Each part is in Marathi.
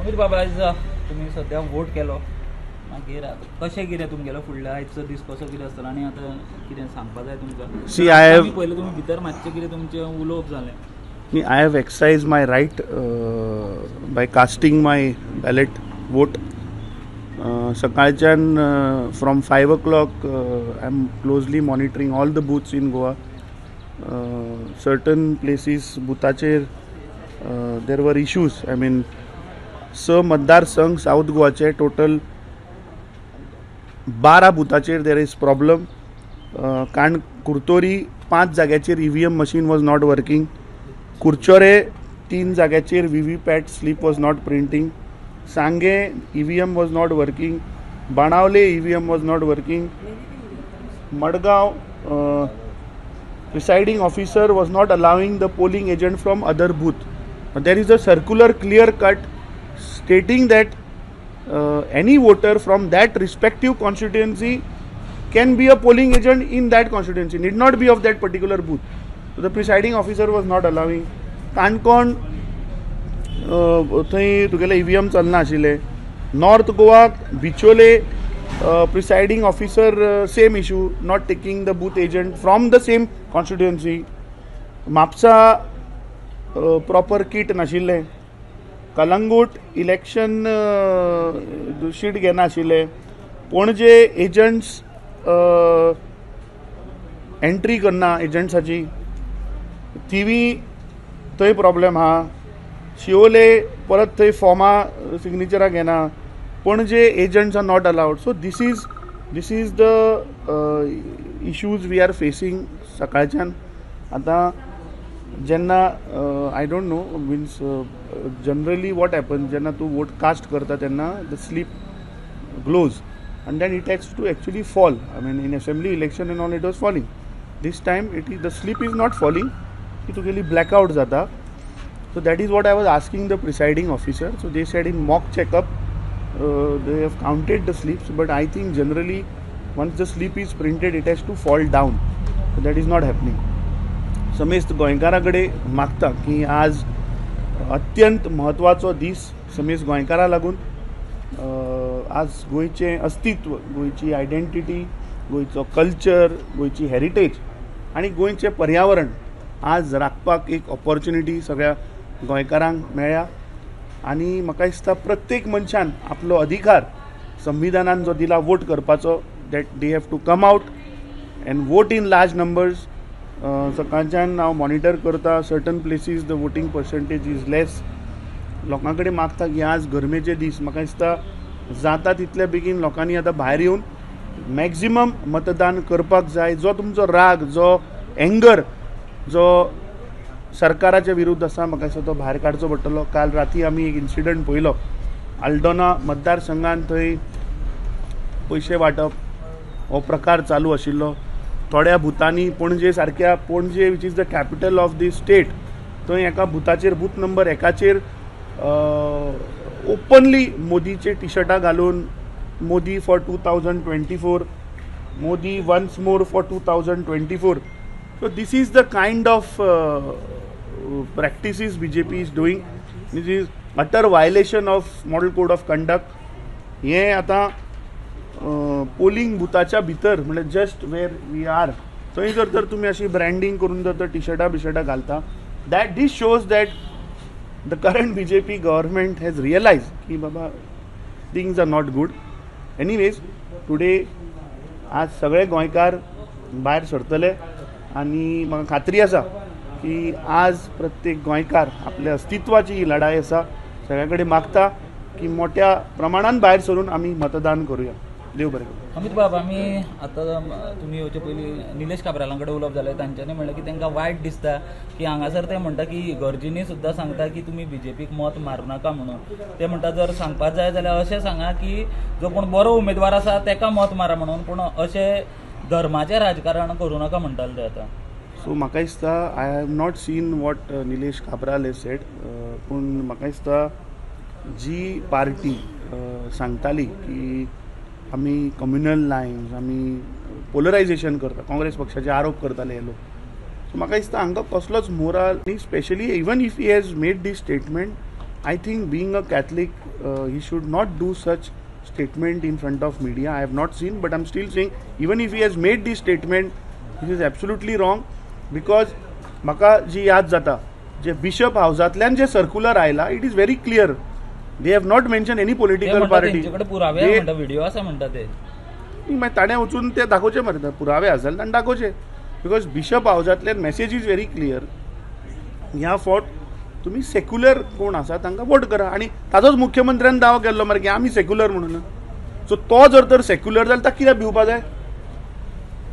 अमित बाबा आज तुम्ही सध्या वोट केलो मागीर कशें कितें तुमगेलो फुडल्या आयचो दीस कसो कितें आसतलो आनी आतां कितें सांगपा जाय तुमकां See, I have पयलीं तुमी भितर मातशें कितें तुमचें उलोवप जालें I have exercised my right by casting my ballot vote. सकाळच्यान from 5 o'clock I am closely monitoring all the booths in Goa. Certain places buthacher there were issues. I mean, मतदार संघ साउथ गोवाचे टोटल 12 बुथाचेर देर इज प्रॉब्लम. कारण कुर्तोरी 5 जाग्याचेर EVM machine was not working. Curchorem 3 जाग्याचेर VVPAT slip was not printing. Sanguem EVM was not working. Benaulim EVM was not working. Margao presiding officer was not allowing the polling agent from other booth. There is a circular clear cut stating that any voter from that respective constituency can be a polling agent in that constituency, need not be of that particular booth. So the presiding officer was not allowing. Canacona थंय तुगेले EVM चलना आशिल्ले. North Goa Bicholim presiding officer same issue, not taking the booth agent from the same constituency. Mapusa proper kit नाशिल्ले. कलंगूट इलेक्शन शीट घेना आशिल्ले. पणजे एजंट्स एंट्री करना एजंट्साची. थिवी थंय प्रॉब्लेम आहा. शिवोले परत थंय फॉर्मां सिग्नेचरां घेना. Panaji agents are not allowed. So this is the issues we are facing सकाळच्यान. आतां जेन्ना I don't know means generally what happen जेन्ना तूं वोट कास्ट करता तेन्ना the slip glows and then it has to actually fall. I mean, in assembly election and all it was falling. This time the sleep is not falling. It really blackout jata. So that is what I was asking the presiding officer. So they said in mock checkup they have counted the sleeps, but I think generally once the sleep is printed it has to fall down. So that is not happening. समेस्त गोंयकारां मागता की आज अत्यंत महत्वाचो दीस समेस्त गोंयकारां लागून. आज गोंयचें अस्तित्व, गोंयची आयडेंटिटी, गोंयचो कल्चर, गोंयची हेरिटेज आनी गोंयचें पर्यावरण आज राखपाक एक ऑपॉर्च्युनिटी सगळ्या गोंयकारांक मेळ्ळ्या. आनी म्हाका दिसता प्रत्येक मनशान आपलो अधिकार संविधानान जो दिला वोट करपाचो, that they have to come out and vote in large numbers. सकाळच्यान हांव मॉनिटर करता. Certain places the voting percentage is less. लोकां कडेन मागता की आज गरमेचे दीस म्हाका दिसता जाता तितले बेगीन लोकांनी आतां भायर येवन मॅक्झिमम मतदान करपाक जाय. जो तुमचो राग, जो एंगर, जो सरकाराच्या विरुद्ध आसा म्हाका दिसता तो भायर काडचो पडटलो. काल राती आमी एक इन्सिडंट पळयलो. आल्दोना मतदारसंघान थंय पयशे वांटप हो प्रकार चालू आशिल्लो. थोड्या बुथांनी पणजे सारक्या, Panaji which is the capital of the state, थंय एका बुथाचेर बूथ नंबर 1 ओपनली मोदीचे टी शर्टां घालून Modi for 2024, Modi once more for 2024. So this is the kind of practices BJP is doing. This is utter violation of model code of conduct. हें आतां पोलिंग बुथाच्या भितर म्हणजे जस्ट वेअर वी आर थंय जर तुमी अशी ब्रँडिंग करून जर टी शर्टां घालता, that these shows that the current BJP government has realise की बाबा things are not good. Anyways today आज सगळे गोंयकार भायर सरतले आनी म्हाका खात्री आसा की आज प्रत्येक गोंयकार आपल्या अस्तित्वाची ही लढाई आसा. सगळ्या कडेन मागता की मोठ्या प्रमाणात भायर सरून आमी मतदान करूया. देव बरें करूं. अमित बाब, आमी आतां तुमी येवचे पयलीं निलेश काब्रालां कडेन उलोवप जालें. तांच्यांनी म्हणलें की तांकां वायट दिसता की हांगासर ते म्हणटा की इगर्जींनी सुद्दां सांगता की तुमी BJPक मत मारूं नाका म्हणून. ते म्हणटा जर सांगपाक जाय जाल्यार अशें सांगा की जो कोण बरो उमेदवार आसा ताका मत मारा म्हणून, पूण अशें धर्माचें राजकारण करूं नाका म्हणटाले ते आतां. सो म्हाका दिसता I have not seen what Nilesh Cabral has sed, पूण म्हाका दिसता जी पार्टी सांगताली की आमी कम्युनल लायन्स, आमी पोलरायझेशन करता, काँग्रेस पक्षाचे आरोप करताले हे लोक. सो म्हाका दिसता हांकां कसलोच moral, specially even if he has made these statement I think being a Catholic, he should not do such statement in front of media. I have not seen, but I'm still saying, even if he has made this statement, this is absolutely wrong, because म्हाका जी याद जाता जे बिशप हाऊसांतल्यान जे सर्क्युलर आयला, it is very clear. They have not mention any political party. पुरावे म्हणटा, व्हिडिओ आसा म्हणटा ते. मागीर ताणें वचून ते दाखोवचे मरे, पुरावे आसले ताणें दाखोवचे. बिकॉज बिशप हाऊसांतल्यान मेसेज इज व्हेरी क्लियर. ह्या फावट तुम्ही सेक्युलर कोण आसा तांकां वोट करा. आनी ताजोच मुख्यमंत्र्यान दावो केल्लो मरे की आमी सेक्युलर म्हणून. सो तो जर तर सेक्युलर जाल्यार ताका कित्याक भिवपा जाय?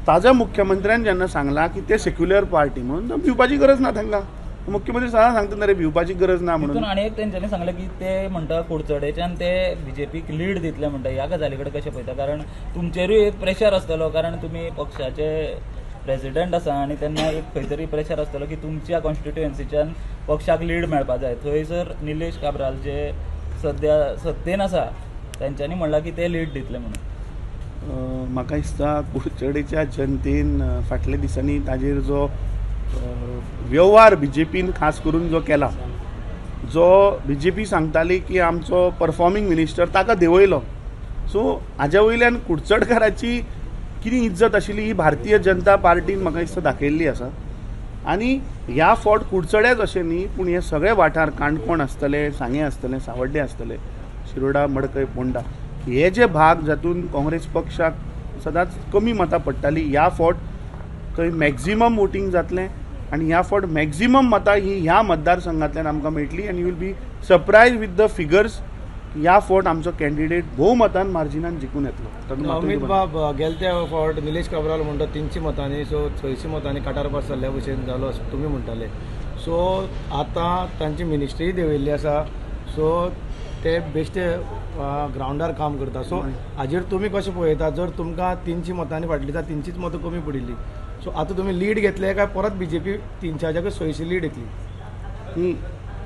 ताज्या मुख्यमंत्र्यान जेन्ना सांगला की ते सेक्युलर पार्टी म्हणून भिवपाची गरज ना तांकां. मुख्यमंत्री सदां सांगता ना रे भिवपाची गरज ना म्हणून. आनी एक तेंच्यांनी सांगलें की ते म्हणटा कुडचडेच्यान ते बीजेपीक लीड दितले म्हणटा. ह्या गजाली कडेन कशें पळयता? कारण तुमचेरूय एक प्रेशर आसतलो, कारण तुमी पक्षाचे प्रेसिडेंट आसा आनी तेन्ना एक खंय तरी प्रेशर आसतलो की तुमच्या कॉन्स्टिट्युएन्सीच्यान पक्षाक लीड मेळपा जाय. थंयसर निलेश काब्राल जे सद्या सत्तेन आसा तेंच्यांनी म्हणलां की ते लीड दितले म्हणून. म्हाका दिसता कुडचडेच्या जनतेन फाटल्या दिसांनी ताजेर जो व्यवहार बीजेपीन खास करून जो केला, जो बीजेपी सांगताली की आमचो परफॉर्मिंग मिनिस्टर ताका देंवयलो. सो हाज्या वयल्यान कुडचडकाराची कितें इज्जत आशिल्ली ही भारतीय जनता पार्टीन म्हाका दिसता दाखयल्ली आसा. आनी ह्या फावट कुडचडेच अशें न्ही, पूण हे सगळे वाठार काणकोण आसतले, सांगे आसतले, सावड्डे आसतले, शिरोडा, मडकय, पोंडा, हे जे भाग जातून काँग्रेस पक्षाक सदांच कमी मतां पडटाली, ह्या फावट थंय मॅक्झिमम वोटींग जातलें. आनी ह्या फावट मॅक्झिमम मतां ही ह्या मतदारसंघांतल्यान आमकां मेळटली. आनी you will be surprise with the figures. ह्या फावट आमचो कॅन्डिडेट भोव मतान मार्जिनान जिखून येतलो. अमित बाब गेल्या फावट निलेश काब्राल म्हणटा 300 मतांनी, सो 600 मतांनी काटार पास जाल्ल्या भशेन जालो अशें तुमी म्हणटाले. सो आतां तांची मिनिस्ट्री देंवयल्ली आसा, सो ते बेश्टे ग्रावंडार काम करता. सो हाजेर तुमी कशें पळयता? जर तुमकां 300 मतांनी फाटली जाल्यार 300च मतां कमी पडिल्ली. सो आतां तुमी लीड घेतले काय परत बीजेपी 300 जाग्यार 600 लीड येतली?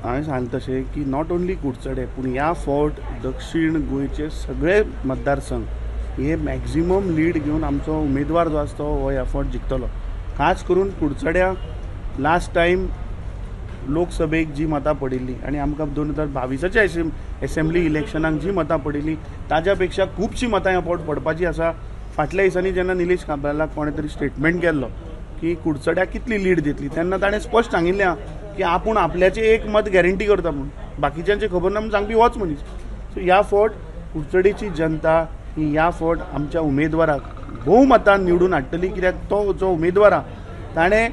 हांवें सांगलें तशें की नॉट ओन्ली कुडचडे, पूण ह्या फावट दक्षिण गोंयचे सगळे मतदारसंघ हे मॅक्झिमम लीड घेवन आमचो उमेदवार जो आसा तो हो ह्या फावट जिखतलो. खास करून कुडचड्या लास्ट टायम लोकसभेक जी मतां पडिल्ली आनी आमकां 2022च्या एसेंब्ली इलेक्शनाक जी मतां पडिल्ली ताज्या पेक्षा खुबशीं मतां ह्या फावट पडपाची आसा. फाटल्या दिसांनी जेन्ना निलेश काब्रालाक कोणें तरी स्टेटमेंट केल्लो की कुडचड्याक कितली लीड दितली, तेन्ना ताणें स्पश्ट सांगिल्लें की आपूण आपल्याचें एक मत गॅरंटी करता म्हणून, बाकीच्यांची खबर ना म्हणून सांगपी होच मनीस. सो ह्या फावट कुडचडेची जनता ही ह्या फावट आमच्या उमेदवाराक भोव मतान निवडून हाडटली. कित्याक तो जो उमेदवार आहा ताणें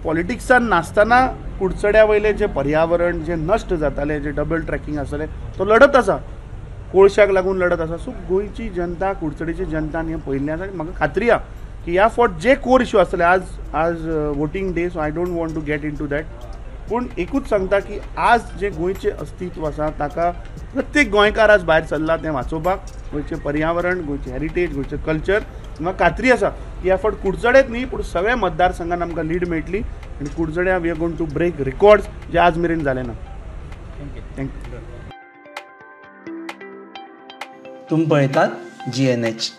पॉलिटिक्सान नासतना कुडचड्या वयलें जें पर्यावरण जें नश्ट जातालें, जें डबल ट्रॅकिंग आसलें, तो लढत आसा, कोळशाक लागून लढत आसा. सो गोंयची जनता, कुडचडेची जनतान हें पळयल्लें आसा. म्हाका खात्री आहा की ह्या फावट जे कोर इश्यू आसतले, आज voting day, so I don't want to get into that, पूण एकूच सांगता की आज जे गोंयचें अस्तित्व आसा ताका प्रत्येक गोंयकार आज भायर सरला तें वाचोवपाक. गोंयचें पर्यावरण, गोंयचें हेरिटेज, गोंयचें कल्चर. म्हाका खात्री आसा की ह्या फावट कुडचडेच न्ही पूण सगळ्या मतदारसंघान आमकां लीड मेळटली. आनी कुडचड्या we are going to break records जे आज मेरेन जाले ना. थँक्यू. तुम्ही पळयतात GNH.